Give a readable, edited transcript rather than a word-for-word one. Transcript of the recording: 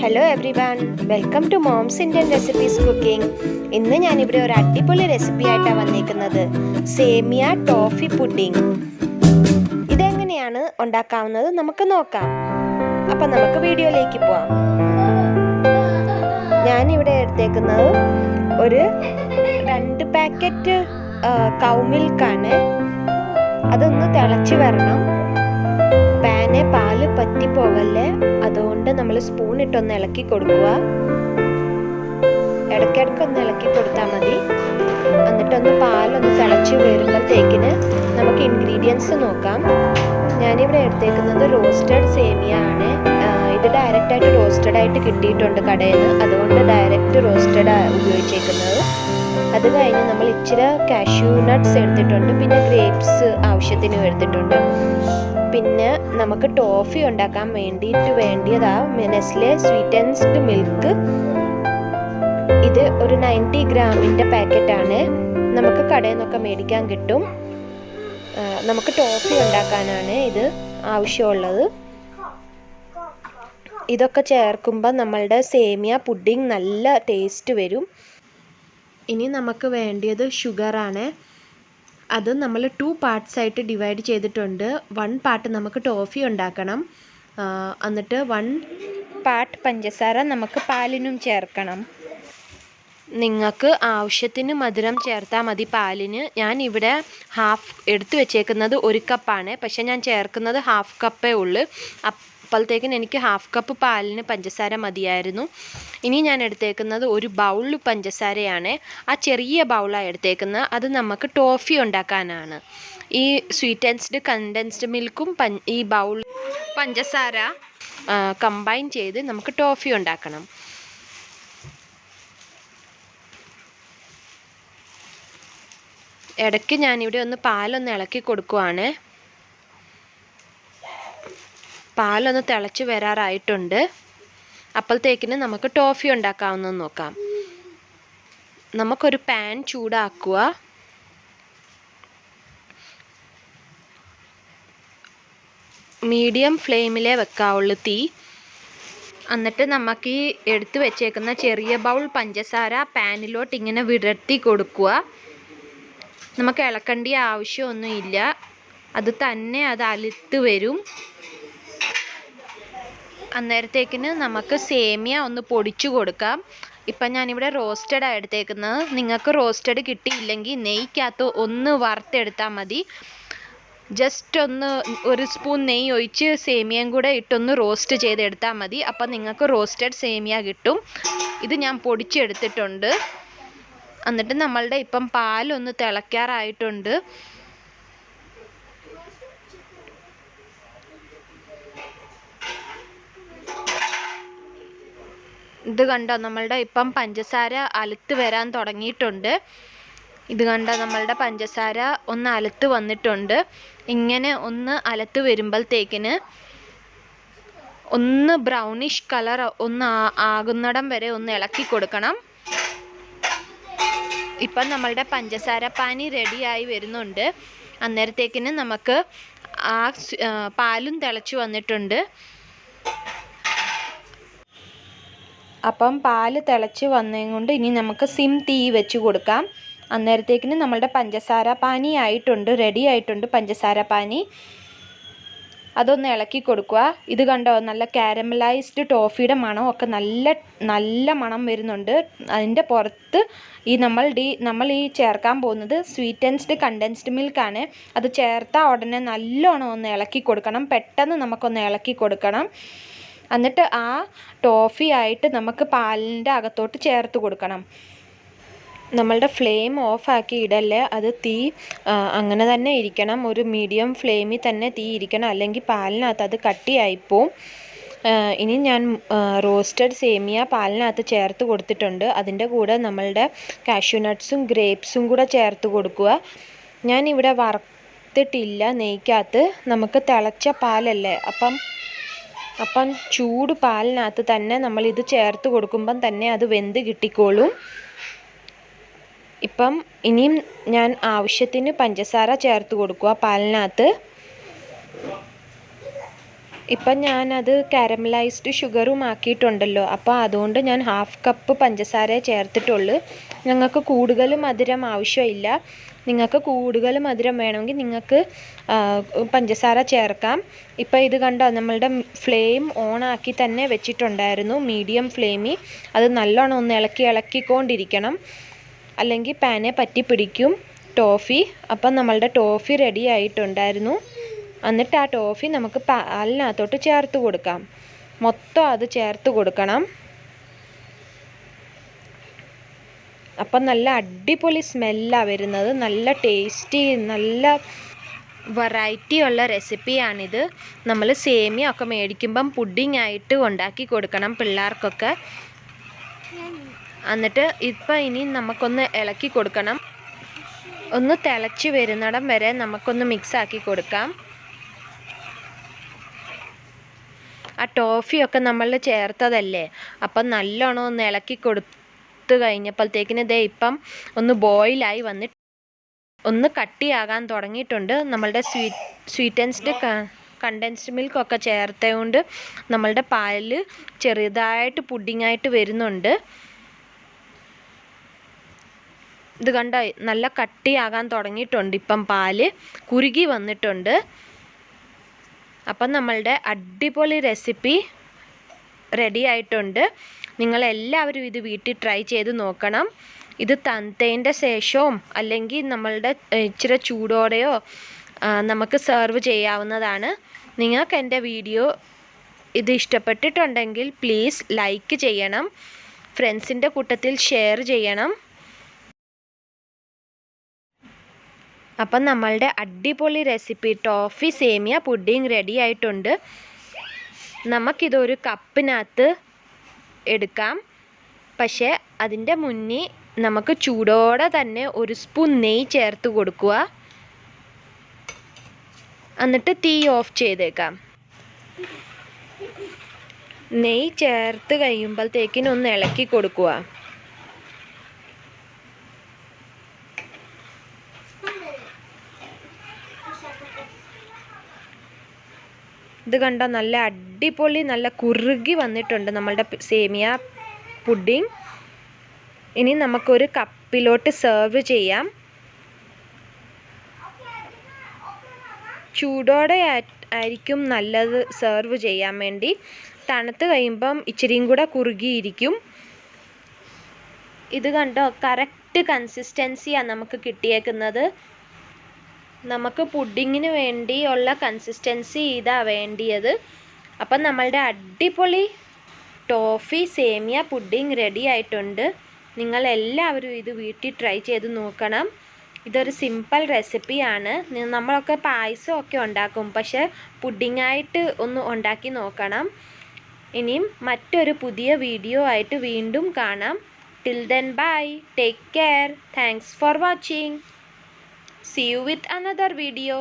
Hello everyone, welcome to Mom's Indian Recipes Cooking. ഇന്ന് ഞാൻ ഇവിടെ ഒരു അടിപൊളി റെസിപ്പി ആയിട്ടാണ് വന്നിരിക്കുന്നത്. സേമിയ ടോഫി പുഡിംഗ്. ഇതെങ്ങനെയാണ് ഉണ്ടാക്കാവുന്നത് നമുക്ക് നോക്കാം. അപ്പോൾ നമുക്ക് വീഡിയോയിലേക്ക് പോവാം. ഞാൻ ഇവിടെ എടുത്തേക്കുന്നത് ഒരു 2 പാക്കറ്റ് കൗ മിൽക്കാണ്. അതൊന്ന് തിളച്ച് വരണം. പാനെ പാല് പറ്റി പോകല്ലേ, അതുകൊണ്ട് നമ്മൾ സ്പൂൺ ഇട്ടൊന്ന് ഇളക്കി കൊടുക്കുക. ഇടയ്ക്കിടയ്ക്കൊന്ന് ഇളക്കി കൊടുത്താൽ മതി. എന്നിട്ടൊന്ന് പാലൊന്ന് തിളച്ച് വരുമ്പോഴത്തേക്കിന് നമുക്ക് ഇൻഗ്രീഡിയൻസ് നോക്കാം. ഞാനിവിടെ എടുത്തേക്കുന്നത് റോസ്റ്റഡ് സേമിയ ആണ്. ഇത് ഡയറക്റ്റായിട്ട് റോസ്റ്റഡ് ആയിട്ട് കിട്ടിയിട്ടുണ്ട് കടയിൽ നിന്ന്, അതുകൊണ്ട് ഡയറക്റ്റ് റോസ്റ്റഡ് ഉപയോഗിച്ചേക്കുന്നത്. അത് കഴിഞ്ഞ് നമ്മൾ ഇച്ചിരി കാഷ്യൂ നട്ട്സ് എടുത്തിട്ടുണ്ട്, പിന്നെ ഗ്രേപ്സ് ആവശ്യത്തിന് എടുത്തിട്ടുണ്ട്. പിന്നെ നമുക്ക് ടോഫി ഉണ്ടാക്കാൻ വേണ്ടിയതാ നെസ്ലെ സ്വീറ്റൻസ്ഡ് മിൽക്ക്. ഇത് ഒരു 90 ഗ്രാമിൻ്റെ പാക്കറ്റാണ്. നമുക്ക് കടയിൽ നിന്നൊക്കെ മേടിക്കാൻ കിട്ടും. നമുക്ക് ടോഫി ഉണ്ടാക്കാനാണ് ഇത് ആവശ്യമുള്ളത്. ഇതൊക്കെ ചേർക്കുമ്പോൾ നമ്മളുടെ സേമിയ പുഡിംഗ് നല്ല ടേസ്റ്റ് വരും. ഇനി നമുക്ക് വേണ്ടിയത് ഷുഗറാണ്. അത് നമ്മൾ 2 പാർട്സ് ആയിട്ട് ഡിവൈഡ് ചെയ്തിട്ടുണ്ട്. 1 പാർട്ട് നമുക്ക് ടോഫി ഉണ്ടാക്കണം, എന്നിട്ട് 1 പാർട്ട് പഞ്ചസാര നമുക്ക് പാലിനും ചേർക്കണം. നിങ്ങൾക്ക് ആവശ്യത്തിന് മധുരം ചേർത്താൽ മതി പാലിന്. ഞാൻ ഇവിടെ ഹാഫ് എടുത്തു വെച്ചേക്കുന്നത് 1 കപ്പാണ്, പക്ഷേ ഞാൻ ചേർക്കുന്നത് ഹാഫ് കപ്പേ ഉള്ളൂ. അപ്പോഴത്തേക്കിന് എനിക്ക് ഹാഫ് കപ്പ് പാലിന് പഞ്ചസാര മതിയായിരുന്നു. ഇനി ഞാൻ എടുത്തേക്കുന്നത് ഒരു ബൗൾ പഞ്ചസാരയാണ്. ആ ചെറിയ ബൗളാണ് എടുത്തേക്കുന്നത്. അത് നമുക്ക് ടോഫി ഉണ്ടാക്കാനാണ്. ഈ സ്വീറ്റൻസ്ഡ് കണ്ടൻസ്ഡ് മിൽക്കും ഈ ബൗൾ പഞ്ചസാര കമ്പൈൻ ചെയ്ത് നമുക്ക് ടോഫി ഉണ്ടാക്കണം. ഇടയ്ക്ക് ഞാനിവിടെ ഒന്ന് പാലൊന്ന് ഇളക്കി കൊടുക്കുവാണ്. പാലൊന്ന് തിളച്ച് വരാറായിട്ടുണ്ട്. അപ്പോഴത്തേക്കിന് നമുക്ക് ടോഫി ഉണ്ടാക്കാവുന്നത് നോക്കാം. നമുക്കൊരു പാൻ ചൂടാക്കുക. മീഡിയം ഫ്ലെയിമിലേ വെക്കാവുള്ളൂ തീ. എന്നിട്ട് നമുക്ക് ഈ എടുത്തു വെച്ചേക്കുന്ന ചെറിയ ബൗൾ പഞ്ചസാര പാനിലോട്ട് ഇങ്ങനെ വിടർത്തി കൊടുക്കുക. നമുക്ക് ഇളക്കേണ്ട ആവശ്യമൊന്നുമില്ല, അത് തന്നെ അത് അലുത്ത് വരും. അന്നേരത്തേക്കിന് നമുക്ക് സേമിയ ഒന്ന് പൊടിച്ചു കൊടുക്കാം. ഇപ്പം ഞാനിവിടെ റോസ്റ്റഡാണ് എടുത്തേക്കുന്നത്. നിങ്ങൾക്ക് റോസ്റ്റഡ് കിട്ടിയില്ലെങ്കിൽ നെയ്ക്കകത്ത് ഒന്ന് വറുത്തെടുത്താൽ മതി. ജസ്റ്റ് ഒന്ന് 1 സ്പൂൺ നെയ്യ് ഒഴിച്ച് സേമിയയും കൂടെ ഇട്ടൊന്ന് റോസ്റ്റ് ചെയ്തെടുത്താൽ മതി. അപ്പം നിങ്ങൾക്ക് റോസ്റ്റഡ് സേമിയ കിട്ടും. ഇത് ഞാൻ പൊടിച്ചെടുത്തിട്ടുണ്ട്. എന്നിട്ട് നമ്മളുടെ ഇപ്പം പാലൊന്ന് തിളയ്ക്കാറായിട്ടുണ്ട്. ഇത് കണ്ടോ, നമ്മളുടെ ഇപ്പം പഞ്ചസാര അലുത്ത് വരാൻ തുടങ്ങിയിട്ടുണ്ട്. ഇത് കണ്ടോ, നമ്മളുടെ പഞ്ചസാര ഒന്ന് അലുത്ത് വന്നിട്ടുണ്ട്. ഇങ്ങനെ ഒന്ന് അലുത്ത് വരുമ്പോഴത്തേക്കിന് ഒന്ന് ബ്രൗണിഷ് കളർ ഒന്ന് ആകുന്നിടം വരെ ഒന്ന് ഇളക്കി കൊടുക്കണം. ഇപ്പം നമ്മളുടെ പഞ്ചസാര പാനി റെഡിയായി വരുന്നുണ്ട്. അന്നേരത്തേക്കിന് നമുക്ക് ആ പാലും തിളച്ച് വന്നിട്ടുണ്ട്. അപ്പം പാല് തിളച്ച് വന്നതുകൊണ്ട് ഇനി നമുക്ക് സിം തീ വെച്ച് കൊടുക്കാം. അന്നേരത്തേക്കിന് നമ്മളുടെ പഞ്ചസാര പാനി ആയിട്ടുണ്ട്, റെഡി ആയിട്ടുണ്ട് പഞ്ചസാര പാനി. അതൊന്ന് ഇളക്കി കൊടുക്കുക. ഇത് കണ്ടോ, നല്ല കാരമലൈസ്ഡ് ടോഫിയുടെ മണമൊക്കെ നല്ല മണം വരുന്നുണ്ട്. അതിൻ്റെ പുറത്ത് നമ്മൾ ഈ ചേർക്കാൻ പോകുന്നത് സ്വീറ്റൻസ്ഡ് കണ്ടൻസ്ഡ് മിൽക്കാണ്. അത് ചേർത്താൽ ഉടനെ നല്ലോണം ഒന്ന് ഇളക്കി കൊടുക്കണം. പെട്ടെന്ന് നമുക്കൊന്ന് ഇളക്കി കൊടുക്കണം. എന്നിട്ട് ആ ടോഫി ആയിട്ട് നമുക്ക് പാലിൻ്റെ അകത്തോട്ട് ചേർത്ത് കൊടുക്കണം. നമ്മളുടെ ഫ്ലെയിം ഓഫാക്കി ഇടല്ലേ, അത് തീ അങ്ങനെ തന്നെ ഇരിക്കണം. ഒരു മീഡിയം ഫ്ലെയിമിൽ തന്നെ തീ ഇരിക്കണം, അല്ലെങ്കിൽ പാലിനകത്ത് അത് കട്ടിയായിപ്പോവും. ഇനി ഞാൻ റോസ്റ്റഡ് സേമിയ പാലിനകത്ത് ചേർത്ത് കൊടുത്തിട്ടുണ്ട്. അതിൻ്റെ കൂടെ നമ്മളുടെ കാഷ്യൂ നട്ട്സും ഗ്രേപ്സും കൂടെ ചേർത്ത് കൊടുക്കുക. ഞാനിവിടെ വറുത്തിട്ടില്ല നെയ്ക്കകത്ത്. നമുക്ക് തിളച്ച പാലല്ലേ, അപ്പം ചൂട് പാലിനകത്ത് തന്നെ നമ്മളിത് ചേർത്ത് കൊടുക്കുമ്പം തന്നെ അത് വെന്ത് കിട്ടിക്കോളും. ഇപ്പം ഇനിയും ഞാൻ ആവശ്യത്തിന് പഞ്ചസാര ചേർത്ത് കൊടുക്കുക പാലിനകത്ത്. ഇപ്പം ഞാനത് കാരമലൈസ്ഡ് ഷുഗറും ആക്കിയിട്ടുണ്ടല്ലോ, അപ്പോൾ അതുകൊണ്ട് ഞാൻ 1/2 കപ്പ് പഞ്ചസാരയെ ചേർത്തിട്ടുള്ളൂ. ഞങ്ങൾക്ക് കൂടുതൽ മധുരം ആവശ്യമില്ല. നിങ്ങൾക്ക് കൂടുതൽ മധുരം വേണമെങ്കിൽ നിങ്ങൾക്ക് പഞ്ചസാര ചേർക്കാം. ഇപ്പോൾ ഇത് കണ്ടോ, നമ്മളുടെ ഫ്ലെയിം ഓണാക്കി തന്നെ വെച്ചിട്ടുണ്ടായിരുന്നു, മീഡിയം ഫ്ലെയിമിൽ. അത് നല്ലോണം ഒന്ന് ഇളക്കിക്കൊണ്ടിരിക്കണം, അല്ലെങ്കിൽ പാനെ പറ്റി പിടിക്കും ടോഫി. അപ്പം നമ്മളുടെ ടോഫി റെഡി ആയിട്ടുണ്ടായിരുന്നു. എന്നിട്ട് ആ ടോഫി നമുക്ക് പാലിനകത്തോട്ട് ചേർത്ത് കൊടുക്കാം. മൊത്തം അത് ചേർത്ത് കൊടുക്കണം. അപ്പം നല്ല അടിപൊളി സ്മെല്ലാണ് വരുന്നത്. നല്ല ടേസ്റ്റി, നല്ല വെറൈറ്റി ഉള്ള റെസിപ്പിയാണിത്. നമ്മൾ സേമിയ ഒക്കെ മേടിക്കുമ്പം പുഡിംഗ് ആയിട്ട് ഉണ്ടാക്കി കൊടുക്കണം പിള്ളേർക്കൊക്കെ. എന്നിട്ട് ഇപ്പം ഇനി നമുക്കൊന്ന് ഇളക്കി കൊടുക്കണം. ഒന്ന് തിളച്ച് വരുന്നിടം വരെ നമുക്കൊന്ന് മിക്സാക്കി കൊടുക്കാം. ആ ടോഫിയൊക്കെ നമ്മൾ ചേർത്തതല്ലേ, അപ്പം നല്ലോണം ഒന്ന് ഇളക്കി കൊടുത്ത് കഴിഞ്ഞപ്പോഴത്തേക്കിന് ദേ ഇപ്പം ഒന്ന് ബോയിലായി വന്നിട്ട് ഒന്ന് കട്ടിയാകാൻ തുടങ്ങിയിട്ടുണ്ട്. നമ്മളുടെ സ്വീറ്റൻസ്ഡ് കണ്ടൻസ്ഡ് മിൽക്കൊക്കെ ചേർത്തതുകൊണ്ട് നമ്മളുടെ പാല് ചെറുതായിട്ട് പുഡിങ്ങായിട്ട് വരുന്നുണ്ട്. ഇത് കണ്ടോ, നല്ല കട്ടിയാകാൻ തുടങ്ങിയിട്ടുണ്ട്. ഇപ്പം പാല് കുറുകി വന്നിട്ടുണ്ട്. അപ്പം നമ്മളുടെ അടിപൊളി റെസിപ്പി റെഡി ആയിട്ടുണ്ട്. നിങ്ങളെല്ലാവരും ഇത് വീട്ടിൽ ട്രൈ ചെയ്ത് നോക്കണം. ഇത് തണുത്തതിൻ്റെ ശേഷവും അല്ലെങ്കിൽ നമ്മളുടെ ഇച്ചിരി ചൂടോടെയോ നമുക്ക് സെർവ് ചെയ്യാവുന്നതാണ്. നിങ്ങൾക്ക് എൻ്റെ വീഡിയോ ഇത് ഇഷ്ടപ്പെട്ടിട്ടുണ്ടെങ്കിൽ പ്ലീസ് ലൈക്ക് ചെയ്യണം, ഫ്രണ്ട്സിൻ്റെ കൂട്ടത്തിൽ ഷെയർ ചെയ്യണം. അപ്പം നമ്മളുടെ അടിപൊളി റെസിപ്പി ടോഫി സേമിയ പുഡിംഗ് റെഡി ആയിട്ടുണ്ട്. നമുക്കിതൊരു കപ്പിനകത്ത് എടുക്കാം. പക്ഷേ അതിൻ്റെ മുന്നിൽ നമുക്ക് ചൂടോടെ തന്നെ 1 സ്പൂൺ നെയ്യ് ചേർത്ത് കൊടുക്കുക. എന്നിട്ട് തീ ഓഫ് ചെയ്തേക്കാം. നെയ്യ് ചേർത്ത് കഴിയുമ്പോഴത്തേക്കിനൊന്ന് ഇളക്കി കൊടുക്കുക. ഇത് കണ്ടോ, നല്ല അടിപൊളി, നല്ല കുറുകി വന്നിട്ടുണ്ട് നമ്മളുടെ സേമിയ പുഡിംഗ്. ഇനി നമുക്കൊരു കപ്പിലോട്ട് സെർവ് ചെയ്യാം. ചൂടോടെ ആയിരിക്കും നല്ലത് സെർവ് ചെയ്യാൻ വേണ്ടി. തണുത്ത് കഴിയുമ്പം ഇച്ചിരിയും കൂടെ കുറുകിയിരിക്കും. ഇത് കണ്ടോ, കറക്റ്റ് കൺസിസ്റ്റൻസിയാണ് നമുക്ക് കിട്ടിയേക്കുന്നത്. നമുക്ക് പുഡിങ്ങിന് വേണ്ടിയുള്ള കൺസിസ്റ്റൻസി ഇതാ വേണ്ടിയത്. അപ്പം നമ്മളുടെ അടിപൊളി ടോഫി സേമിയ പുഡിംഗ് റെഡി ആയിട്ടുണ്ട്. നിങ്ങളെല്ലാവരും ഇത് വീട്ടിൽ ട്രൈ ചെയ്ത് നോക്കണം. ഇതൊരു സിമ്പിൾ റെസിപ്പിയാണ്. നമ്മളൊക്കെ പായസമൊക്കെ ഉണ്ടാക്കും, പക്ഷേ പുഡിങ്ങായിട്ട് ഒന്ന് ഉണ്ടാക്കി നോക്കണം. ഇനിയും മറ്റൊരു പുതിയ വീഡിയോ ആയിട്ട് വീണ്ടും കാണാം. Till then bye, take care, thanks for watching. See you with another video.